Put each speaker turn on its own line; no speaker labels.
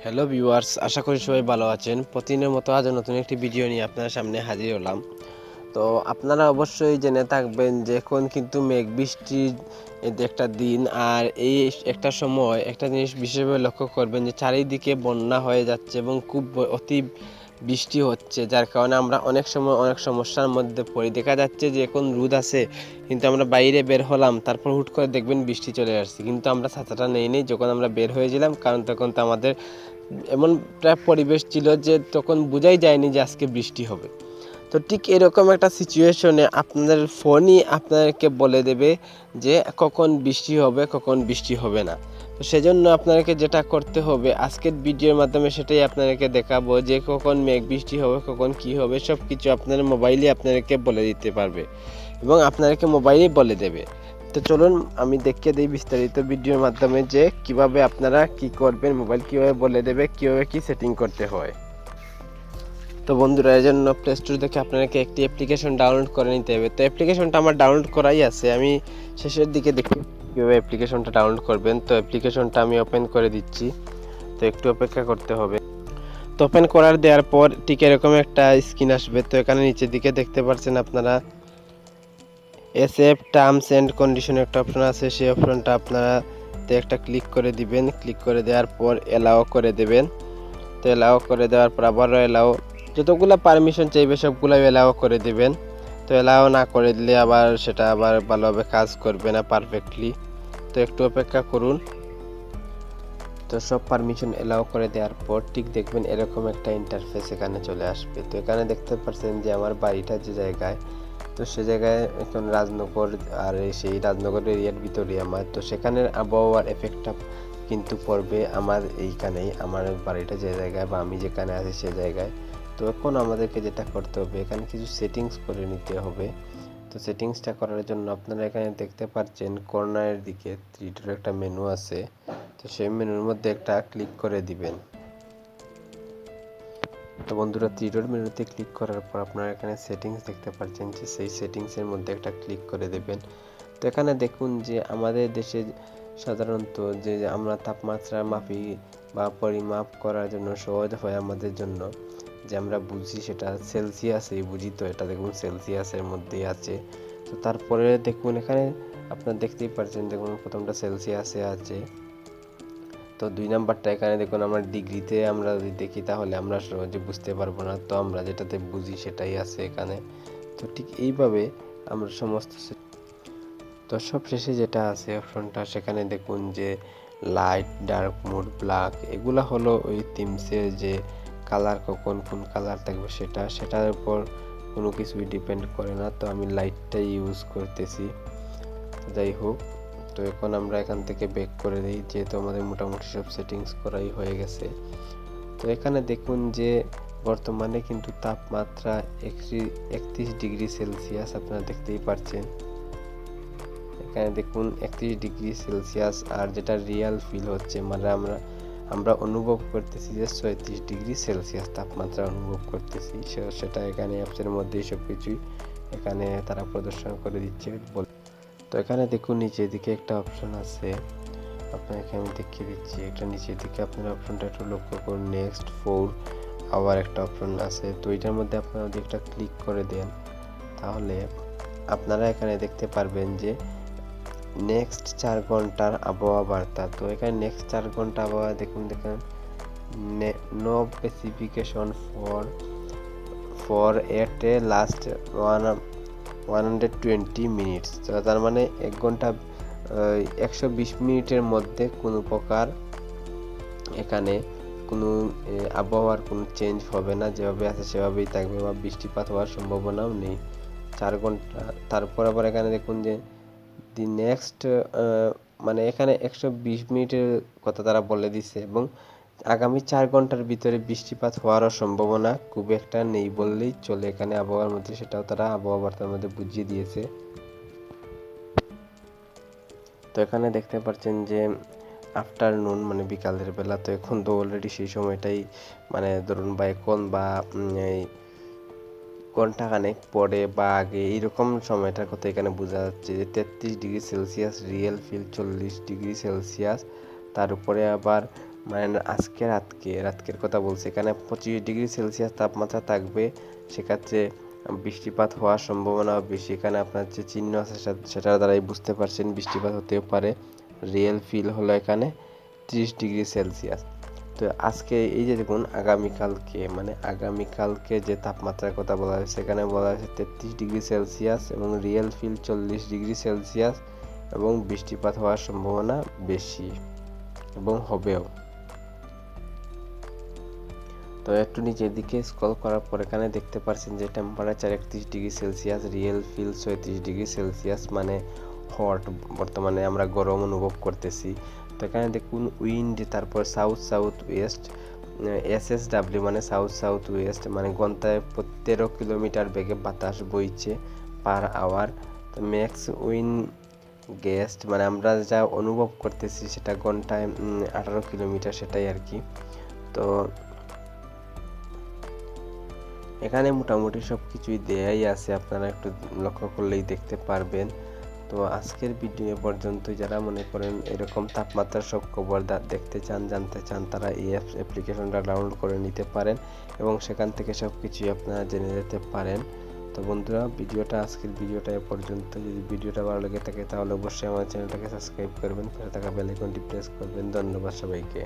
Hello viewers, আশা করি সবাই ভালো আছেন। প্রতিদিনের মতো আজ নতুন একটি ভিডিও নিয়ে আপনার সামনে হাজির হলাম। তো আপনারা অবশ্যই জেনে থাকবেন যে এখন কিন্তু মেঘ বৃষ্টির একটা দিন, আর এই একটা সময় একটা জিনিস বিশেষভাবে লক্ষ্য করবেন যে চারিদিকে বন্যা হয়ে যাচ্ছে এবং খুব অতি বৃষ্টি হচ্ছে, যার কারণে আমরা অনেক সময় অনেক সমস্যার মধ্যে পড়ি। দেখা যাচ্ছে যে এখন রোদ আছে, কিন্তু আমরা বাইরে বের হলাম, তারপর হুট করে দেখবেন বৃষ্টি চলে আসছে, কিন্তু আমরা ছাতাটা নেই যখন আমরা বের হয়েছিলাম, কারণ তখন তো আমাদের এমন একটা পরিবেশ ছিল যে তখন বোঝাই যায়নি যে আজকে বৃষ্টি হবে। তো ঠিক এরকম একটা সিচুয়েশনে আপনাদের ফোনই আপনাদেরকে বলে দেবে যে কখন বৃষ্টি হবে, কখন বৃষ্টি হবে না। তো সেজন্য আপনাদেরকে যেটা করতে হবে আজকের ভিডিওর মাধ্যমে সেটাই আপনাদেরকে দেখাবো যে কখন মেঘ বৃষ্টি হবে, কখন কি হবে, সব কিছু আপনার মোবাইলই আপনাদেরকে বলে দিতে পারবে এবং আপনাদেরকে মোবাইলই বলে দেবে। তো চলুন আমি দেখিয়ে দিই বিস্তারিত ভিডিওর মাধ্যমে যে কিভাবে আপনারা কি করবেন, মোবাইল কিভাবে বলে দেবে, কিভাবে কি সেটিং করতে হয়। তো বন্ধুরা, এর জন্য প্লে স্টোর থেকে আপনাকে একটি অ্যাপ্লিকেশন ডাউনলোড করে নিতে হবে। তো অ্যাপ্লিকেশনটা আমার ডাউনলোড করাই আছে, আমি শেষের দিকে দেখি কীভাবে অ্যাপ্লিকেশনটা ডাউনলোড করবেন। তো অ্যাপ্লিকেশনটা আমি ওপেন করে দিচ্ছি, তো একটু অপেক্ষা করতে হবে। তো ওপেন করার দেওয়ার পর ঠিক এরকম একটা স্ক্রিন আসবে। তো এখানে নিচের দিকে দেখতে পাচ্ছেন আপনারা এসএফ টার্মস অ্যান্ড কন্ডিশন একটা অপশন আছে, সেই অপশনটা আপনারা একটা ক্লিক করে দিবেন। ক্লিক করে দেওয়ার পর এলাও করে দেবেন। তো এলাও করে দেওয়ার পর আবারও এলাও, যতগুলো পারমিশন চাইবে সবগুলো এলাও করে দিবেন। তো এলাও না করে দিলে আবার সেটা আবার ভালোভাবে কাজ করবে না পারফেক্টলি। তো একটু অপেক্ষা করুন। তো সব পারমিশন এলাও করে দেওয়ার পর ঠিক দেখবেন এরকম একটা ইন্টারফেস এখানে চলে আসবে। তো এখানে দেখতে পাচ্ছেন যে আমার বাড়িটা যে জায়গায়, তো সে জায়গায় এখন রাজনগর, আর সেই রাজনগর এরিয়ার ভিতরে আমার, তো সেখানের আবহাওয়ার এফেক্টটা কিন্তু পড়বে আমার এইখানেই, আমার বাড়িটা যে জায়গায় বা আমি যেখানে আছি সে জায়গায়। তো এখন আমাদেরকে যেটা করতে হবে এখানে কিছু সেটিংস করে নিতে হবে। তো সেটিংসটা করার জন্য আপনারা এখানে দেখতে পাচ্ছেন কর্নারের দিকে থ্রি ডট একটা মেনু আছে। তো সেই মেনুর মধ্যে একটা ক্লিক করে দিবেন। তো বন্ধুরা, থ্রি ডট মেনুতে ক্লিক করার পর আপনারা এখানে সেটিংস দেখতে পাচ্ছেন, যে সেই সেটিংসের মধ্যে একটা ক্লিক করে দেবেন। তো এখানে দেখুন যে আমাদের দেশে সাধারণত যে আমরা তাপমাত্রা মাপি বা পরিমাপ করার জন্য সহজ হয় আমাদের জন্য, যে আমরা বুঝি সেটা সেলসিয়াসেই বুঝি। তো এটা দেখুন সেলসিয়াসের মধ্যেই আছে। তো তারপরে দেখুন এখানে আপনারা দেখতেই পাচ্ছেন, দেখুন প্রথমটা সেলসিয়াসে আছে। তো দুই নাম্বারটা এখানে দেখুন আমরা ডিগ্রিতে আমরা যদি দেখি তাহলে আমরা সহজে বুঝতে পারবো না, তো আমরা যেটাতে বুঝি সেটাই আছে এখানে। তো ঠিক এইভাবে আমরা সমস্ত তো সব শেষে যেটা আছে অপশনটা, সেখানে দেখুন যে লাইট, ডার্ক মোড, ব্ল্যাক, এগুলা হলো ওই থিমসের যে কালার, কখন কোন কালার থাকবে সেটার উপর কোনো কিছুই ডিপেন্ড করে না। তো আমি লাইটটাই ইউজ করতেছি। যাই হোক, তো এখন আমরা এখান থেকে ব্যাক করে দিই, যেহেতু আমাদের মোটামুটি সব সেটিংস করাই হয়ে গেছে। তো এখানে দেখুন যে বর্তমানে কিন্তু তাপমাত্রা 31 ডিগ্রি সেলসিয়াস আপনারা দেখতেই পাচ্ছেন। এখানে দেখুন 31 ডিগ্রি সেলসিয়াস, আর যেটা রিয়েল ফিল হচ্ছে মানে আমরা অনুভব করতেছি যে 36 ডিগ্রি সেলসিয়াস তাপমাত্রা অনুভব করতেছি। সেটা এখানে অ্যাপসের মধ্যেই সব কিছুই এখানে তারা প্রদর্শন করে দিচ্ছে। তো এখানে দেখুন নিচের দিকে একটা অপশন আছে, আপনাকে আমি দেখিয়ে দিচ্ছি। একটা নিচের দিকে আপনার অপশনটা একটু লক্ষ্য করুন, নেক্সট 4 আওয়ার একটা অপশন আছে। তো এটার মধ্যে আপনারা যদি একটা ক্লিক করে দেন তাহলে আপনারা এখানে দেখতে পারবেন যে নেক্সট 4 ঘন্টার আবহাওয়া বার্তা। তো এখানে নেক্সট 4 ঘন্টা আবহাওয়া দেখুন no specification for at a last 120 minutes. তার মানে 1 ঘন্টা 120 মিনিটের মধ্যে কোনো প্রকার এখানে কোনো আবহাওয়ার কোনো চেঞ্জ হবে না, যেভাবে আছে সেভাবেই থাকবে বা বৃষ্টিপাত হওয়ার সম্ভাবনাও নেই 4 ঘন্টা। তারপর আবার এখানে দেখুন যে দি নেক্সট মানে এখানে 120 মিনিটের কথা তারা বলে দিছে, এবং আগামী 4 ঘন্টার ভিতরে বৃষ্টিপাত হওয়ারও সম্ভাবনা খুব একটা নেই বললেই চলে এখানে আবহাওয়ার মধ্যে, সেটাও তারা আবহাওয়া বার্তার মধ্যে বুঝিয়ে দিয়েছে। তো এখানে দেখতে পাচ্ছেন যে আফটারনুন মানে বিকালের বেলা, তো এখন তো অলরেডি সেই সময়টাই মানে ধরুন বা এখন বা এই ঘন্টাখানেক পরে বা আগে এইরকম সময়টার কথা এখানে বোঝা যাচ্ছে যে 33 degree Celsius real feel, 40 degree Celsius, তার উপরে আবার মানে আজকে রাতকের কথা বলছি। এখানে 25 ডিগ্রি সেলসিয়াস তাপমাত্রা থাকবে, সেক্ষেত্রে বৃষ্টিপাত হওয়ার সম্ভাবনা বেশি। এখানে আপনার যে চিহ্ন আছে সেটার দ্বারাই বুঝতে পারছেন বৃষ্টিপাত হতেও পারে। রিয়েল ফিল হলো এখানে 30 ডিগ্রি সেলসিয়াস। তো আজকে এই যে দেখুন আগামীকালকে যে তাপমাত্রার কথা বলা হয়েছে, এখানে বলা হয়েছে 33 ডিগ্রি সেলসিয়াস এবং রিয়েল ফিল 40 ডিগ্রি সেলসিয়াস এবং বৃষ্টিপাত হওয়ার সম্ভাবনা বেশি এবং হবেও। তো একটু নিচের দিকে স্ক্রল করার পর এখানে দেখতে পাচ্ছেন যে temperature 31 degree Celsius, real feel 36 degree Celsius, মানে হট, বর্তমানে আমরা গরম অনুভব করতেছি। তো এখানে দেখুন উইন্ড, তারপর সাউথ ওয়েস্ট, SSW মানে সাউথ ওয়েস্ট, মানে ঘন্টায় 13 কিলোমিটার বেগে বাতাস বইছে পার আওয়ার। তো ম্যাক্স উইন্ড গেস্ট, মানে আমরা যা অনুভব করতেছি সেটা ঘন্টায় 18 কিলোমিটার, সেটাই আর কি। তো এখানে মোটামুটি সব কিছুই দেয়াই আছে, আপনারা একটু লক্ষ্য করলেই দেখতে পারবেন। তো আজকের ভিডিও পর্যন্ত, যারা মনে করেন এরকম তাপমাত্রার সব খবর দেখতে চান, জানতে চান, তারা এই অ্যাপ্লিকেশনটা ডাউনলোড করে নিতে পারেন এবং সেখান থেকে সব কিছুই আপনারা জেনে যেতে পারেন। তো বন্ধুরা, আজকের ভিডিওটা এ পর্যন্ত। যদি ভিডিওটা ভালো লেগে থাকে তাহলে অবশ্যই আমার চ্যানেলটাকে সাবস্ক্রাইব করবেন, পাশে থাকা বেল আইকনটি প্রেস করবেন। ধন্যবাদ সবাইকে।